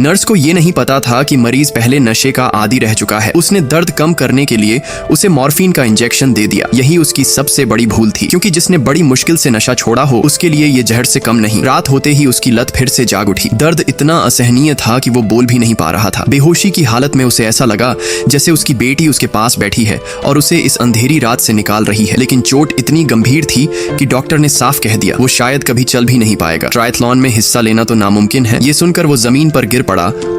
Nurse को ये नहीं पता था कि मरीज पहले नशे का आदी रह चुका है। उसने दर्द कम करने के लिए उसे मॉर्फिन का इंजेक्शन दे दिया। यही उसकी सबसे बड़ी भूल थी, क्योंकि जिसने बड़ी मुश्किल से नशा छोड़ा हो उसके लिए ये जहर से कम नहीं। रात होते ही उसकी लत फिर से जाग उठी। दर्द इतना असहनीय था कि वो बोल भी नहीं पा रहा था। बेहोशी की हालत में उसे ऐसा लगा जैसे उसकी बेटी उसके पास बैठी है और उसे इस अंधेरी रात से निकाल रही है। लेकिन चोट इतनी गंभीर थी कि डॉक्टर ने साफ कह दिया वो शायद कभी चल भी नहीं पाएगा। ट्रायथलॉन में हिस्सा लेना तो नामुमकिन है। ये सुनकर वो जमीन पर गिर पड़ा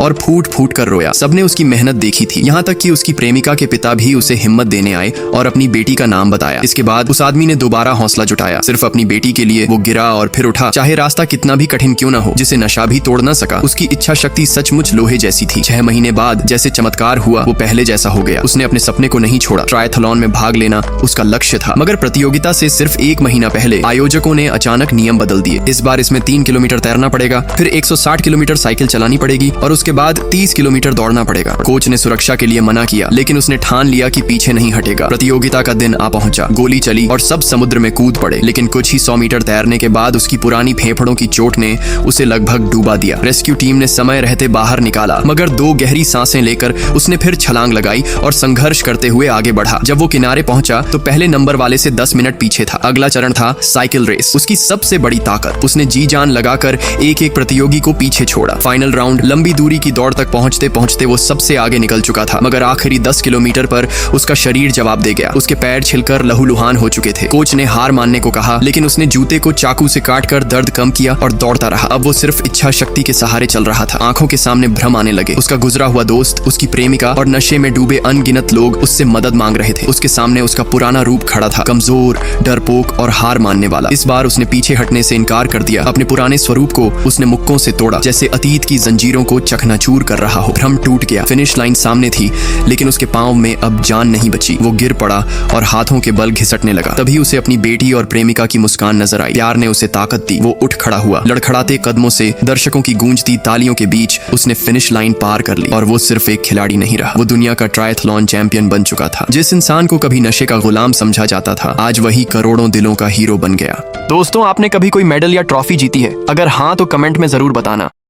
और फूट फूट कर रोया। सबने उसकी मेहनत देखी थी, यहाँ तक कि उसकी प्रेमिका के पिता भी उसे हिम्मत देने आए और अपनी बेटी का नाम बताया। इसके बाद उस आदमी ने दोबारा हौसला जुटाया। सिर्फ अपनी बेटी के लिए वो गिरा और फिर उठा, चाहे रास्ता कितना भी कठिन क्यों न हो। जिसे नशा भी तोड़ न सका, उसकी इच्छा शक्ति सचमुच लोहे जैसी थी। 6 महीने बाद जैसे चमत्कार हुआ, वो पहले जैसा हो गया। उसने अपने सपने को नहीं छोड़ा। ट्रायथलॉन में भाग लेना उसका लक्ष्य था, मगर प्रतियोगिता से सिर्फ 1 महीना पहले आयोजकों ने अचानक नियम बदल दिए। इस बार इसमें 3 किलोमीटर तैरना पड़ेगा, फिर 160 किलोमीटर साइकिल चलानी पड़ेगी और उसके बाद 30 किलोमीटर दौड़ना पड़ेगा। कोच ने सुरक्षा के लिए मना किया, लेकिन उसने ठान लिया कि पीछे नहीं हटेगा। प्रतियोगिता का दिन आ पहुंचा। गोली चली और सब समुद्र में कूद पड़े, लेकिन कुछ ही 100 मीटर तैरने के बाद उसकी पुरानी फेफड़ों की चोट ने उसे लगभग डूबा दिया। रेस्क्यू टीम ने समय रहते बाहर निकाला, मगर 2 गहरी सांसें लेकर उसने फिर छलांग लगाई और संघर्ष करते हुए आगे बढ़ा। जब वो किनारे पहुंचा तो पहले नंबर वाले से 10 मिनट पीछे था। अगला चरण था साइकिल रेस, उसकी सबसे बड़ी ताकत। उसने जी जान लगाकर एक प्रतियोगी को पीछे छोड़ा। फाइनल राउंड, लंबी दूरी की दौड़ तक पहुंचते पहुंचते वो सबसे आगे निकल चुका था, मगर आखिरी 10 किलोमीटर पर उसका शरीर जवाब दे गया। उसके पैर छिलकर लहूलुहान हो चुके थे। कोच ने हार मानने को कहा, लेकिन उसने जूते को चाकू से काटकर दर्द कम किया और दौड़ता रहा। अब वो सिर्फ इच्छा शक्ति के सहारे चल रहा था। आंखों के सामने भ्रम आने लगे। उसका गुजरा हुआ दोस्त, उसकी प्रेमिका और नशे में डूबे अनगिनत लोग उससे मदद मांग रहे थे। उसके सामने उसका पुराना रूप खड़ा था, कमजोर, डरपोक और हार मानने वाला। इस बार उसने पीछे हटने से इनकार कर दिया। अपने पुराने स्वरूप को उसने मुक्कों से तोड़ा, जैसे अतीत की जंजीरों को चकनाचूर कर रहा हो। भ्रम टूट गया। फिनिश लाइन सामने थी, लेकिन उसके पांव में अब जान नहीं बची। वो गिर पड़ा और हाथों के बल घिसटने लगा। तभी उसे अपनी बेटी और प्रेमिका की मुस्कान नजर आई। प्यार ने उसे ताकत दी। वो उठ खड़ा हुआ। लड़खड़ाते कदमों से दर्शकों की गूंजती तालियों के बीच उसने फिनिश लाइन पार कर ली। और वो सिर्फ एक खिलाड़ी नहीं रहा, वो दुनिया का ट्रायथलॉन चैंपियन बन चुका था। जिस इंसान को कभी नशे का गुलाम समझा जाता था, आज वही करोड़ों दिलों का हीरो बन गया। दोस्तों, आपने कभी कोई मेडल या ट्रॉफी जीती है? अगर हाँ तो कमेंट में जरूर बताना।